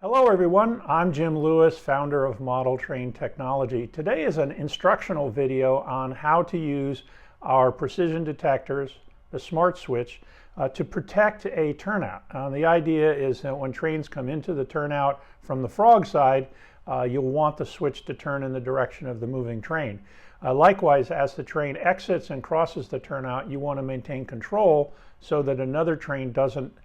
Hello everyone, I'm Jim Lewis, founder of Model Train Technology. Today is an instructional video on how to use our precision detectors, the smart switch, to protect a turnout. The idea is that when trains come into the turnout from the frog side, you'll want the switch to turn in the direction of the moving train. Likewise, as the train exits and crosses the turnout, you want to maintain control so that another train doesn't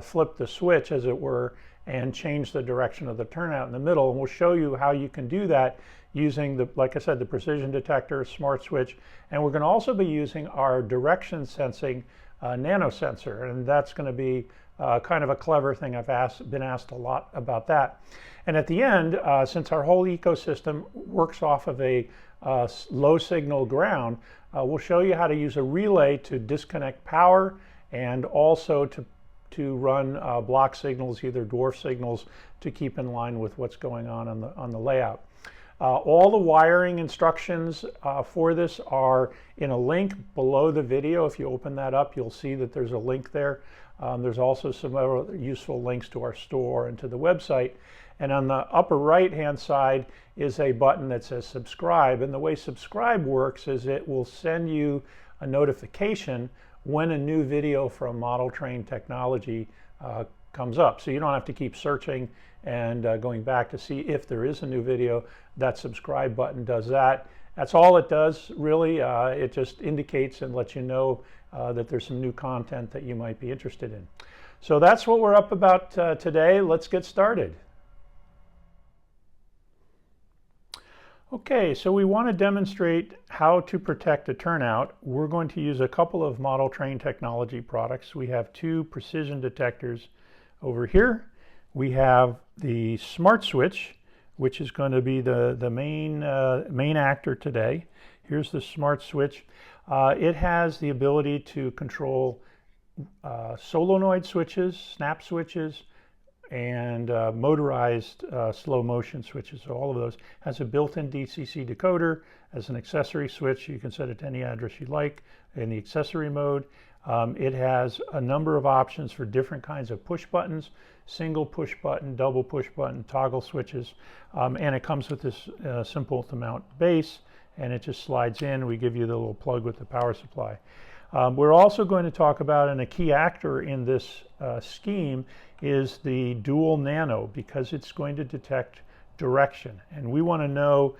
flip the switch, as it were, and change the direction of the turnout in the middle. And we'll show you how you can do that using, like I said, the precision detector, smart switch, and we're going to also be using our direction sensing Nano sensor, and that's going to be kind of a clever thing. I've been asked a lot about that. And at the end, since our whole ecosystem works off of a low signal ground, we'll show you how to use a relay to disconnect power and also to run block signals, either dwarf signals, to keep in line with what's going on the layout. All the wiring instructions for this are in a link below the video. If you open that up, you'll see that there's a link there. There's also some other useful links to our store and to the website. And on the upper right hand side is a button that says subscribe. And the way subscribe works is it will send you a notification when a new video from Model Train Technology comes up. So you don't have to keep searching and going back to see if there is a new video. That subscribe button does that. That's all it does, really. It just indicates and lets you know that there's some new content that you might be interested in. So that's what we're up about today. Let's get started. Okay, so we want to demonstrate how to protect a turnout. We're going to use a couple of Model Train Technology products. We have two precision detectors over here. We have the smart switch, which is going to be the main actor today. Here's the smart switch. It has the ability to control solenoid switches, snap switches, and motorized slow motion switches. So all of those. Has a built-in DCC decoder. As an accessory switch, you can set it to any address you like in the accessory mode. It has a number of options for different kinds of push buttons: single push button, double push button, toggle switches, and it comes with this simple to mount base, and it just slides in. We give you the little plug with the power supply. We're also going to talk about, and a key actor in this scheme is the dual Nano, because it's going to detect direction. And we want to know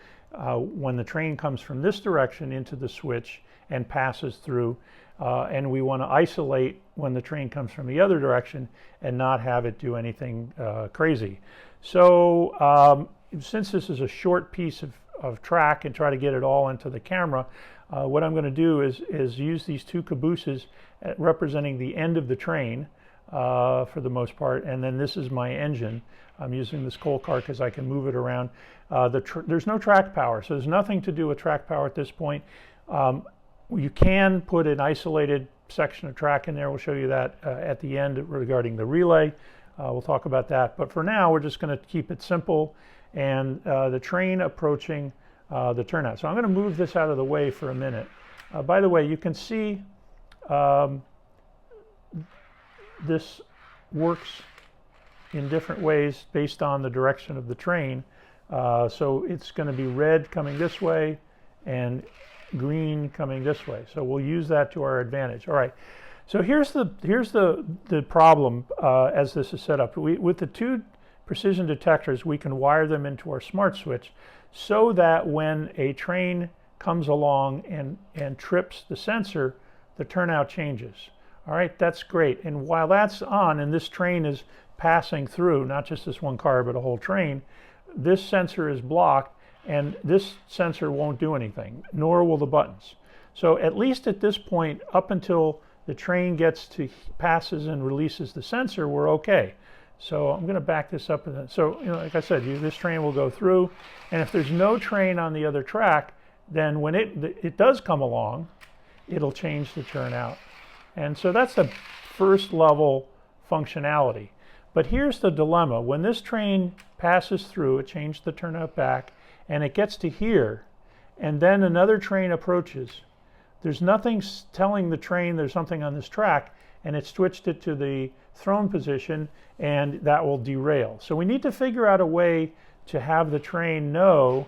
when the train comes from this direction into the switch and passes through, and we want to isolate when the train comes from the other direction and not have it do anything crazy. So since this is a short piece of track and try to get it all into the camera, what I'm going to do is use these two cabooses representing the end of the train for the most part, and then this is my engine. I'm using this coal cart because I can move it around. There's no track power, so there's nothing to do with track power at this point. You can put an isolated section of track in there. We'll show you that at the end regarding the relay. We'll talk about that, but for now we're just going to keep it simple, and the train approaching the turnout. So I'm going to move this out of the way for a minute. By the way, you can see this works in different ways based on the direction of the train. So it's going to be red coming this way and green coming this way. So we'll use that to our advantage. All right. So here's the problem as this is set up. With the two precision detectors, we can wire them into our smart switch so that when a train comes along and trips the sensor, the turnout changes. All right, that's great. And while that's on and this train is passing through, not just this one car, but a whole train, this sensor is blocked, and this sensor won't do anything, nor will the buttons. So at least at this point, up until the train passes and releases the sensor, we're okay. So I'm going to back this up. So, like I said, this train will go through, and if there's no train on the other track, then when it does come along, it'll change the turnout. And so that's the first level functionality. But here's the dilemma. When this train passes through, it changed the turnout back, and it gets to here, and then another train approaches. There's nothing telling the train there's something on this track, and it switched it to the thrown position, and that will derail. So we need to figure out a way to have the train know,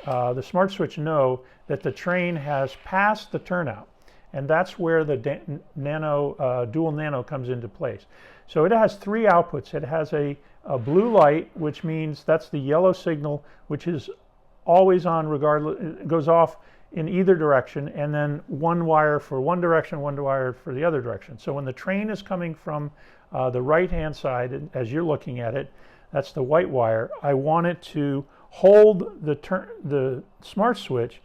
the smart switch know, that the train has passed the turnout. And that's where the dual nano comes into place. So it has three outputs. It has a blue light, which means that's the yellow signal, which is always on regardless, it goes off in either direction, and then one wire for one direction, one wire for the other direction. So when the train is coming from the right-hand side, as you're looking at it, that's the white wire. I want it to hold the smart switch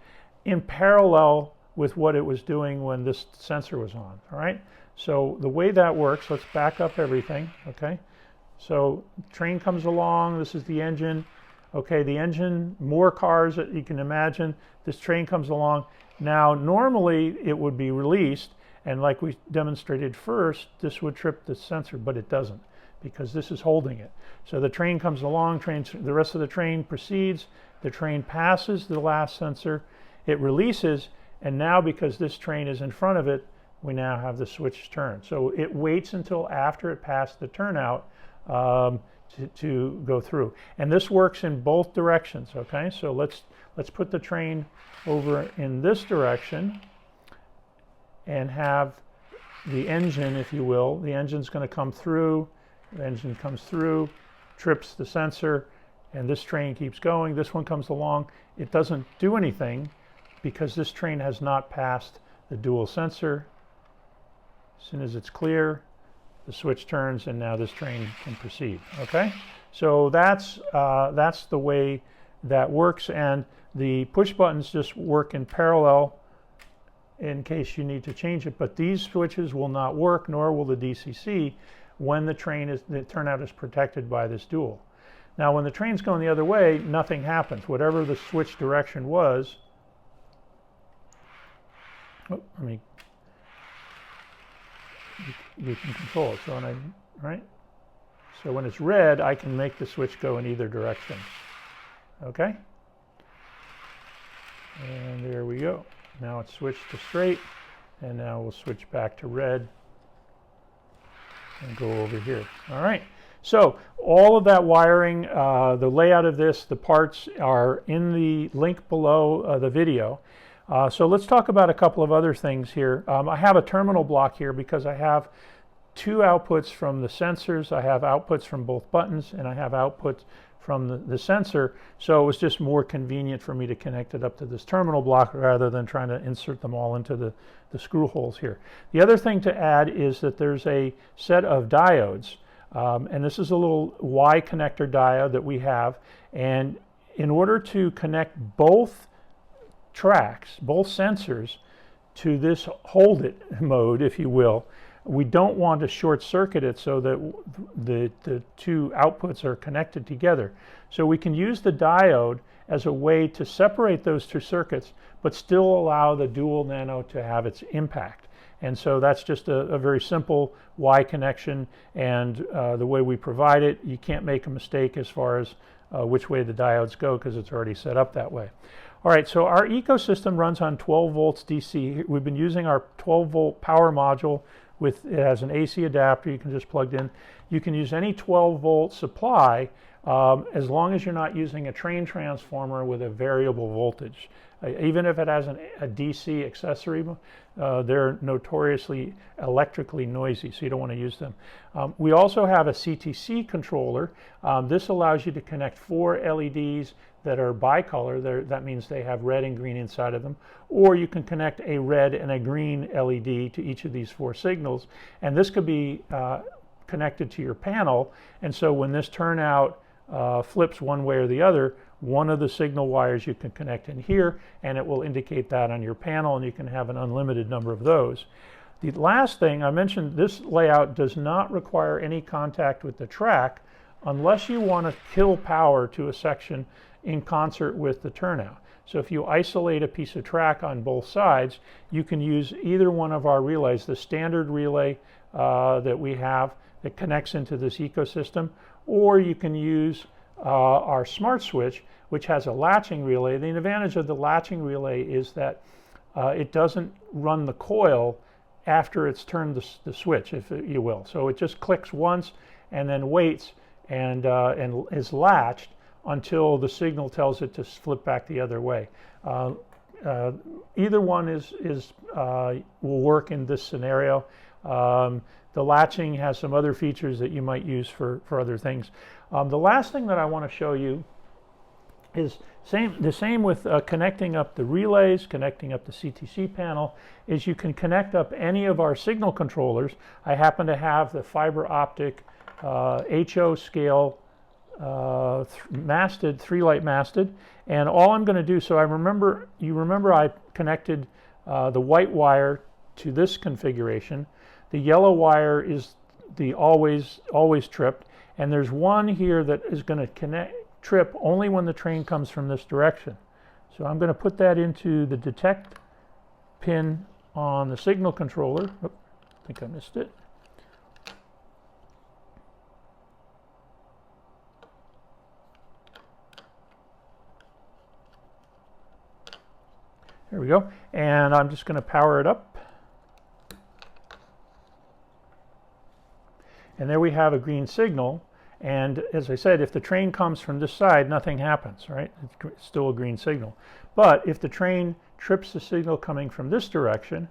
in parallel with what it was doing when this sensor was on. All right, so the way that works, let's back up everything. Okay, so train comes along, this is the engine. Okay, the engine, more cars that you can imagine. This train comes along. Now normally it would be released, and like we demonstrated first, this would trip the sensor, but it doesn't, because this is holding it. So the train comes along, the rest of the train proceeds, the train passes the last sensor, it releases, and now because this train is in front of it, we now have the switch turn. So it waits until after it passed the turnout to go through. And this works in both directions, okay? So let's put the train over in this direction and have the engine, if you will. The engine's going to come through, the engine comes through, trips the sensor, and this train keeps going. This one comes along. It doesn't do anything because this train has not passed the dual sensor. As soon as it's clear, the switch turns, and now this train can proceed. Okay, so that's the way that works, and the push buttons just work in parallel in case you need to change it. But these switches will not work, nor will the DCC, when the turnout is protected by this dual. Now, when the train's going the other way, nothing happens. Whatever the switch direction was, you can control it. So so when it's red, I can make the switch go in either direction. Okay? And there we go. Now it's switched to straight, and now we'll switch back to red and go over here. All right. So all of that wiring, the layout of this, the parts are in the link below the video. So let's talk about a couple of other things here. I have a terminal block here because I have two outputs from the sensors. I have outputs from both buttons, and I have outputs from the sensor. So it was just more convenient for me to connect it up to this terminal block rather than trying to insert them all into the screw holes here. The other thing to add is that there's a set of diodes. And this is a little Y connector diode that we have. And in order to connect both tracks, both sensors, to this hold it mode, if you will, we don't want to short circuit it so that the two outputs are connected together. So we can use the diode as a way to separate those two circuits, but still allow the dual nano to have its impact. And so that's just a very simple Y connection, and the way we provide it, you can't make a mistake as far as which way the diodes go because it's already set up that way. All right, so our ecosystem runs on 12 volts DC. We've been using our 12 volt power module it has an AC adapter you can just plug in. You can use any 12 volt supply as long as you're not using a train transformer with a variable voltage. Even if it has a DC accessory, they're notoriously electrically noisy, so you don't want to use them. We also have a CTC controller. This allows you to connect 4 LEDs that are bicolor. That means they have red and green inside of them. Or you can connect a red and a green LED to each of these 4 signals. And this could be connected to your panel. And so when this turnout flips one way or the other, one of the signal wires you can connect in here, and it will indicate that on your panel, and you can have an unlimited number of those. The last thing I mentioned, this layout does not require any contact with the track unless you want to kill power to a section in concert with the turnout. So if you isolate a piece of track on both sides, you can use either one of our relays, the standard relay that we have that connects into this ecosystem, or you can use our smart switch, which has a latching relay. The advantage of the latching relay is that it doesn't run the coil after it's turned the switch, if you will. So it just clicks once and then waits and is latched until the signal tells it to flip back the other way. Either one will work in this scenario. The latching has some other features that you might use for other things. The last thing that I want to show you is the same with connecting up the relays, connecting up the CTC panel, is you can connect up any of our signal controllers. I happen to have the fiber optic HO scale masted, 3-light masted, and all I'm going to do, so you remember I connected the white wire to this configuration. The yellow wire is the always tripped, and there's one here that is going to trip only when the train comes from this direction. So I'm going to put that into the detect pin on the signal controller. Oh, I think I missed it. There we go. And I'm just going to power it up. And there we have a green signal. And as I said, if the train comes from this side, nothing happens, right? It's still a green signal. But if the train trips the signal coming from this direction,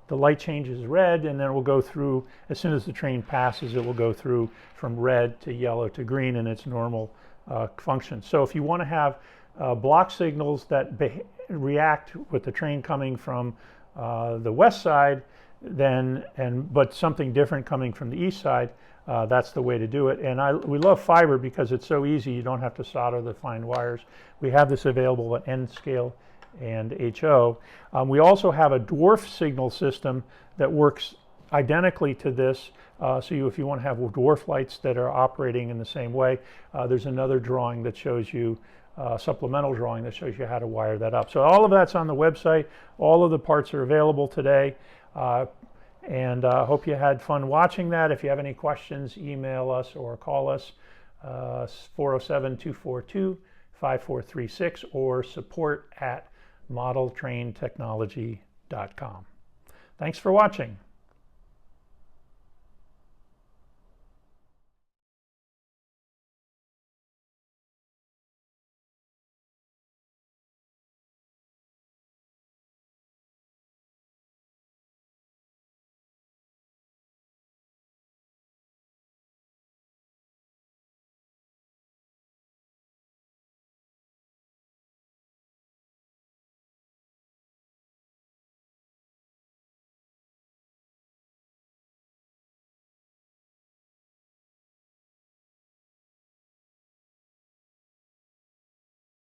the light changes red, and then it will go through, as soon as the train passes, it will go through from red to yellow to green in its normal function. So if you want to have block signals that react with the train coming from the west side, but something different coming from the east side, that's the way to do it. And we love fiber because it's so easy. You don't have to solder the fine wires. We have this available at N scale and HO. We also have a dwarf signal system that works identically to this. If you want to have dwarf lights that are operating in the same way, there's another drawing that shows you, supplemental drawing that shows you how to wire that up. So all of that's on the website. All of the parts are available today. And I hope you had fun watching that. If you have any questions, email us or call us, 407-242-5436 or support@modeltraintechnology.com. Thanks for watching.